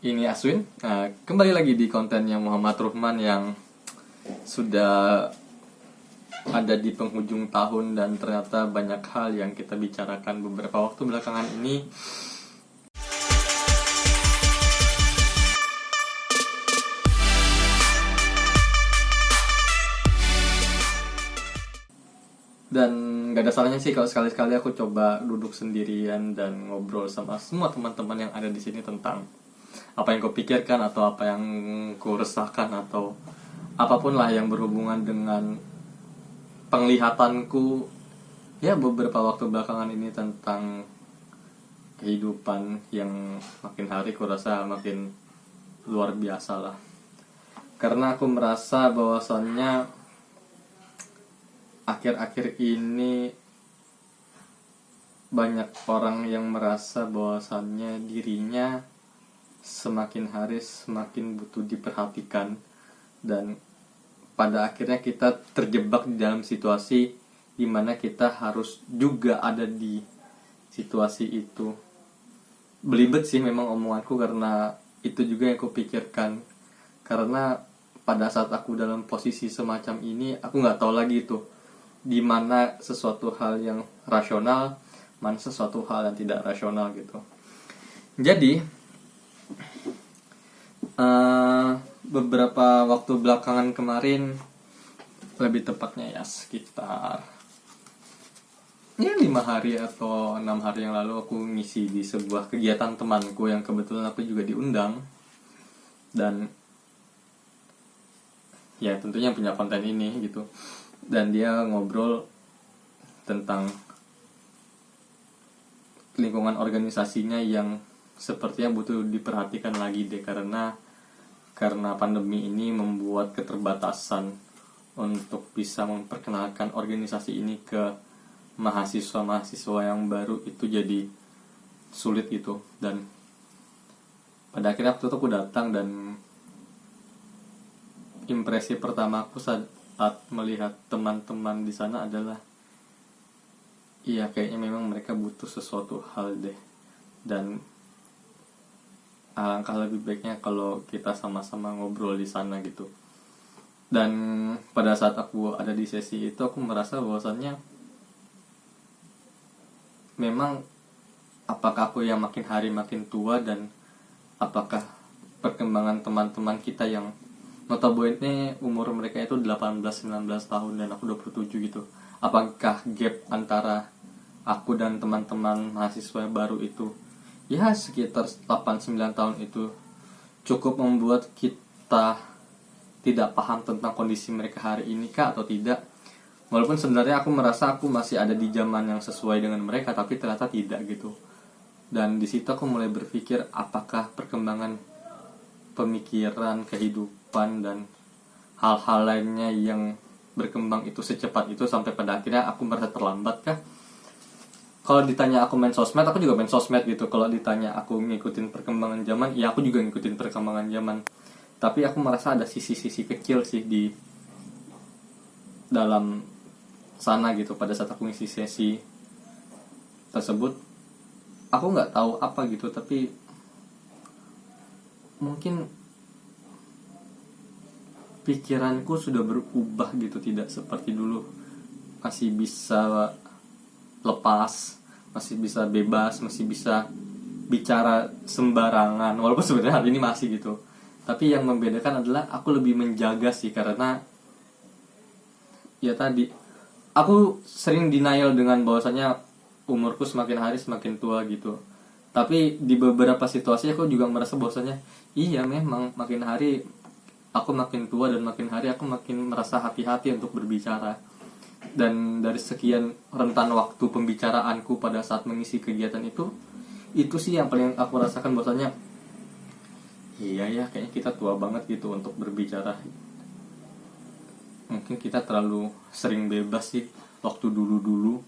Ini Aswin, kembali lagi di kontennya Muhammad Ruhman yang sudah ada di penghujung tahun dan ternyata banyak hal yang kita bicarakan beberapa waktu belakangan ini. Dan gak ada salahnya sih kalau sekali-sekali aku coba duduk sendirian dan ngobrol sama semua teman-teman yang ada di sini tentang apa yang kau pikirkan atau apa yang kau resahkan atau apapun lah yang berhubungan dengan penglihatanku ya beberapa waktu belakangan ini tentang kehidupan yang makin hari ku rasa makin luar biasa lah. Karena aku merasa bahwasannya akhir-akhir ini banyak orang yang merasa bahwasannya dirinya semakin hari semakin butuh diperhatikan, dan pada akhirnya kita terjebak di dalam situasi di mana kita harus juga ada di situasi itu. Belibet sih memang omonganku karena itu juga yang kupikirkan, karena pada saat aku dalam posisi semacam ini aku nggak tahu lagi itu di mana sesuatu hal yang rasional, mana sesuatu hal yang tidak rasional gitu. Jadi beberapa waktu belakangan kemarin, lebih tepatnya ya sekitar 5 hari atau 6 hari yang lalu, aku ngisi di sebuah kegiatan temanku yang kebetulan aku juga diundang, dan ya tentunya punya konten ini gitu. Dan dia ngobrol tentang lingkungan organisasinya yang sepertinya butuh diperhatikan lagi deh, karena pandemi ini membuat keterbatasan untuk bisa memperkenalkan organisasi ini ke mahasiswa-mahasiswa yang baru itu jadi sulit gitu. Dan pada akhirnya waktu itu aku datang, dan impresi pertama aku saat melihat teman-teman di sana adalah iya, kayaknya memang mereka butuh sesuatu hal deh, dan alangkah lebih baiknya kalau kita sama-sama ngobrol di sana gitu. Dan pada saat aku ada di sesi itu, aku merasa bahwasannya memang apakah aku yang makin hari makin tua, dan apakah perkembangan teman-teman kita yang notabene umur mereka itu 18-19 tahun dan aku 27 gitu, apakah gap antara aku dan teman-teman mahasiswa baru itu ya sekitar 8-9 tahun itu cukup membuat kita tidak paham tentang kondisi mereka hari ini kah atau tidak. Walaupun sebenarnya aku merasa aku masih ada di zaman yang sesuai dengan mereka, tapi ternyata tidak gitu. Dan di situ aku mulai berpikir apakah perkembangan pemikiran, kehidupan, dan hal-hal lainnya yang berkembang itu secepat itu sampai pada akhirnya aku merasa terlambat kah? Kalau ditanya aku main sosmed, aku juga main sosmed gitu. Kalau ditanya aku ngikutin perkembangan zaman, ya aku juga ngikutin perkembangan zaman. Tapi aku merasa ada sisi-sisi kecil sih di dalam sana gitu. Pada saat aku ngisi sesi tersebut, aku nggak tahu apa gitu, tapi mungkin pikiranku sudah berubah gitu, tidak seperti dulu masih bisa lepas, masih bisa bebas, masih bisa bicara sembarangan, walaupun sebenarnya hal ini masih gitu. Tapi yang membedakan adalah aku lebih menjaga sih, karena ya tadi aku sering denial dengan bahwasanya umurku semakin hari semakin tua gitu. Tapi di beberapa situasi aku juga merasa bahwasanya iya, memang makin hari aku makin tua, dan makin hari aku makin merasa hati-hati untuk berbicara. Dan dari sekian rentan waktu pembicaraanku pada saat mengisi kegiatan itu sih yang paling aku rasakan bahwasanya iya ya, kayaknya kita tua banget gitu untuk berbicara. Mungkin kita terlalu sering bebas sih waktu dulu-dulu,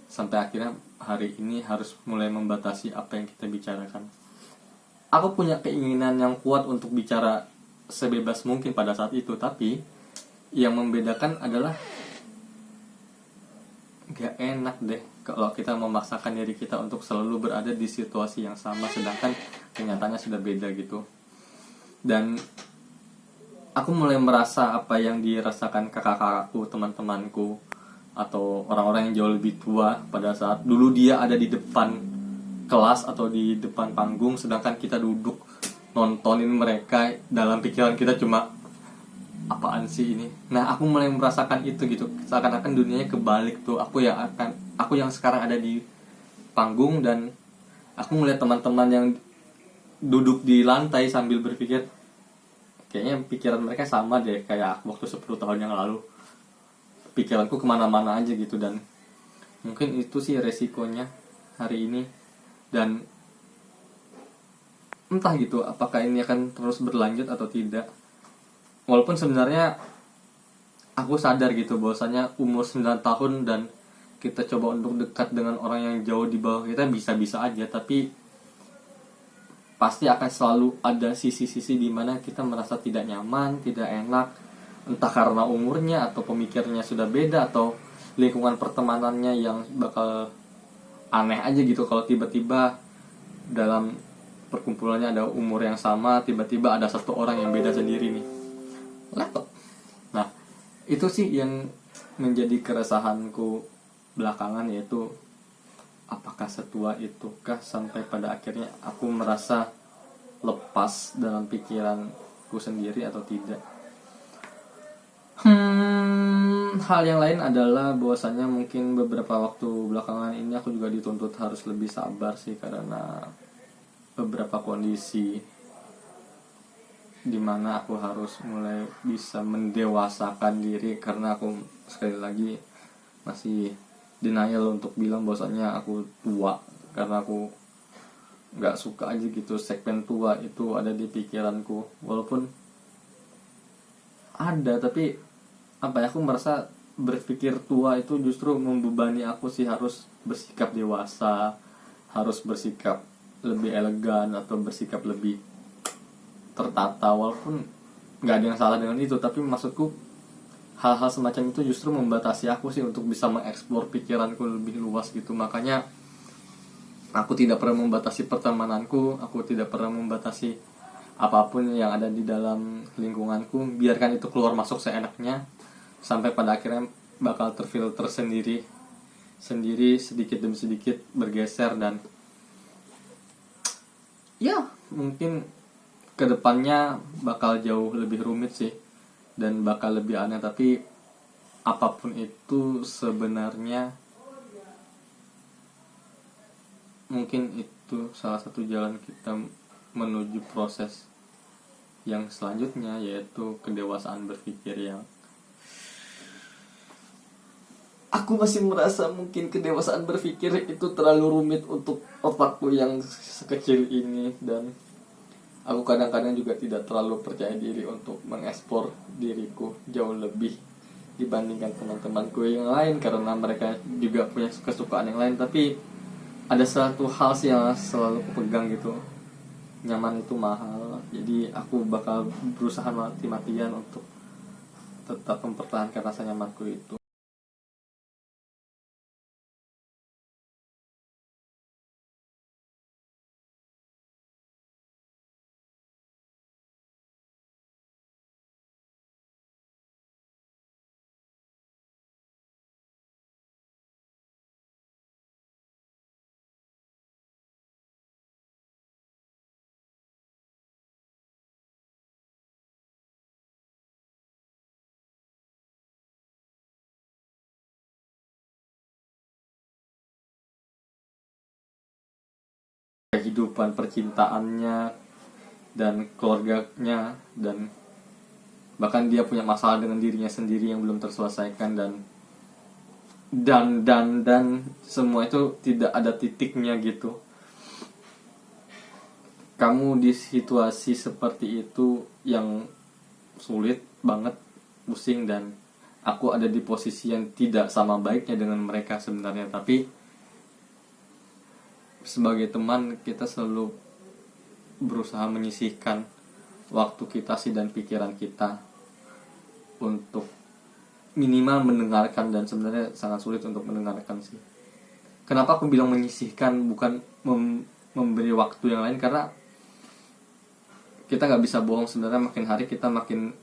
sampai akhirnya hari ini harus mulai membatasi apa yang kita bicarakan. Aku punya keinginan yang kuat untuk bicara sebebas mungkin pada saat itu, tapi yang membedakan adalah gak enak deh kalau kita memaksakan diri kita untuk selalu berada di situasi yang sama, sedangkan kenyataannya sudah beda gitu. Dan aku mulai merasa apa yang dirasakan kakak-kakakku, teman-temanku, atau orang-orang yang jauh lebih tua pada saat dulu dia ada di depan kelas atau di depan panggung, sedangkan kita duduk nontonin mereka. Dalam pikiran kita cuma, apaan sih ini? Nah, aku mulai merasakan itu gitu, seakan-akan dunianya kebalik tuh. Aku yang sekarang ada di panggung, dan aku melihat teman-teman yang duduk di lantai sambil berpikir, kayaknya pikiran mereka sama deh kayak waktu 10 tahun yang lalu. Pikiranku kemana-mana aja gitu. Dan mungkin itu sih resikonya hari ini. Dan entah gitu apakah ini akan terus berlanjut atau tidak. Walaupun sebenarnya aku sadar gitu bahwasanya umur 9 tahun dan kita coba untuk dekat dengan orang yang jauh di bawah kita bisa-bisa aja, tapi pasti akan selalu ada sisi-sisi di mana kita merasa tidak nyaman, tidak enak, entah karena umurnya atau pemikirannya sudah beda, atau lingkungan pertemanannya yang bakal aneh aja gitu. Kalau tiba-tiba dalam perkumpulannya ada umur yang sama, tiba-tiba ada satu orang yang beda sendiri nih, laptop. Nah, itu sih yang menjadi keresahanku belakangan, yaitu apakah setua itukah sampai pada akhirnya aku merasa lepas dalam pikiranku sendiri atau tidak. Hal yang lain adalah bahwasanya mungkin beberapa waktu belakangan ini aku juga dituntut harus lebih sabar sih, karena beberapa kondisi dimana aku harus mulai bisa mendewasakan diri, karena aku sekali lagi masih denial untuk bilang bahwasanya aku tua, karena aku nggak suka aja gitu segmen tua itu ada di pikiranku. Walaupun ada, tapi apa ya, aku merasa berpikir tua itu justru membebani aku sih. Harus bersikap dewasa, harus bersikap lebih elegan atau bersikap lebih tertata. Walaupun nggak ada yang salah dengan itu, tapi maksudku hal-hal semacam itu justru membatasi aku sih untuk bisa mengeksplor pikiranku lebih luas gitu. Makanya aku tidak pernah membatasi pertemananku, aku tidak pernah membatasi apapun yang ada di dalam lingkunganku. Biarkan itu keluar masuk seenaknya, sampai pada akhirnya bakal terfilter sendiri sedikit demi sedikit bergeser. Dan ya mungkin kedepannya bakal jauh lebih rumit sih dan bakal lebih aneh, tapi apapun itu sebenarnya mungkin itu salah satu jalan kita menuju proses yang selanjutnya, yaitu kedewasaan berpikir. Yang aku masih merasa mungkin kedewasaan berpikir itu terlalu rumit untuk otakku yang sekecil ini, dan aku kadang-kadang juga tidak terlalu percaya diri untuk mengeksplor diriku jauh lebih dibandingkan teman-temanku yang lain, karena mereka juga punya kesukaan yang lain. Tapi ada satu hal sih yang selalu aku pegang gitu, nyaman itu mahal. Jadi aku bakal berusaha mati-matian untuk tetap mempertahankan rasa nyamanku itu. Kehidupan percintaannya dan keluarganya, dan bahkan dia punya masalah dengan dirinya sendiri yang belum terselesaikan, dan semua itu tidak ada titiknya gitu. Kamu di situasi seperti itu yang sulit banget, pusing, dan aku ada di posisi yang tidak sama baiknya dengan mereka sebenarnya. Tapi sebagai teman kita selalu berusaha menyisihkan waktu kita sih dan pikiran kita untuk minimal mendengarkan, dan sebenarnya sangat sulit untuk mendengarkan sih. Kenapa aku bilang menyisihkan bukan memberi waktu yang lain? Karena kita nggak bisa bohong, sebenarnya makin hari kita makin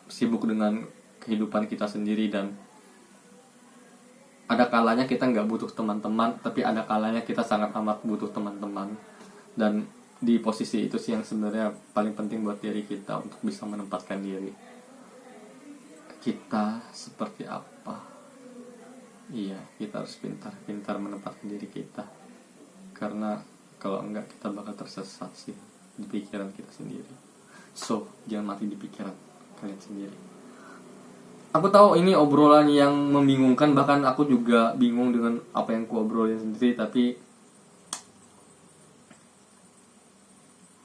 sibuk dengan kehidupan kita sendiri, dan ada kalanya kita nggak butuh teman-teman, tapi ada kalanya kita sangat amat butuh teman-teman. Dan di posisi itu sih yang sebenarnya paling penting buat diri kita untuk bisa menempatkan diri kita seperti apa. Iya, kita harus pintar-pintar menempatkan diri kita, karena kalau enggak kita bakal tersesat sih di pikiran kita sendiri. So, jangan mati di pikiran kalian sendiri. Aku tahu ini obrolan yang membingungkan, bahkan aku juga bingung dengan apa yang ku obrolin sendiri, tapi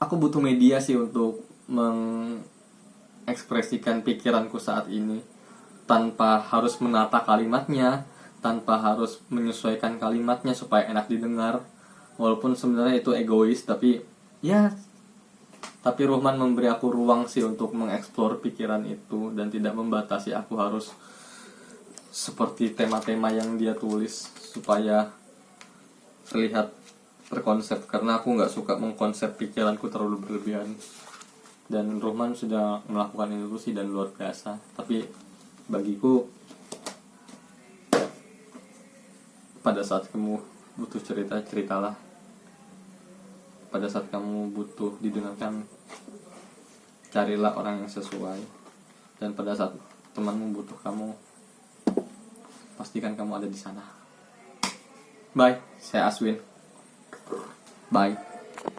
aku butuh media sih untuk mengekspresikan pikiranku saat ini, tanpa harus menata kalimatnya, tanpa harus menyesuaikan kalimatnya supaya enak didengar. Walaupun sebenarnya itu egois, tapi Ruhman memberi aku ruang sih untuk mengeksplor pikiran itu, dan tidak membatasi aku harus seperti tema-tema yang dia tulis supaya terlihat terkonsep, karena aku nggak suka mengkonsep pikiranku terlalu berlebihan. Dan Ruhman sudah melakukan itu sih, dan luar biasa. Tapi bagiku, pada saat kamu butuh cerita, ceritalah. Pada saat kamu butuh didengarkan, carilah orang yang sesuai. Dan pada saat temanmu butuh kamu, pastikan kamu ada di sana. Bye, saya Aswin. Bye.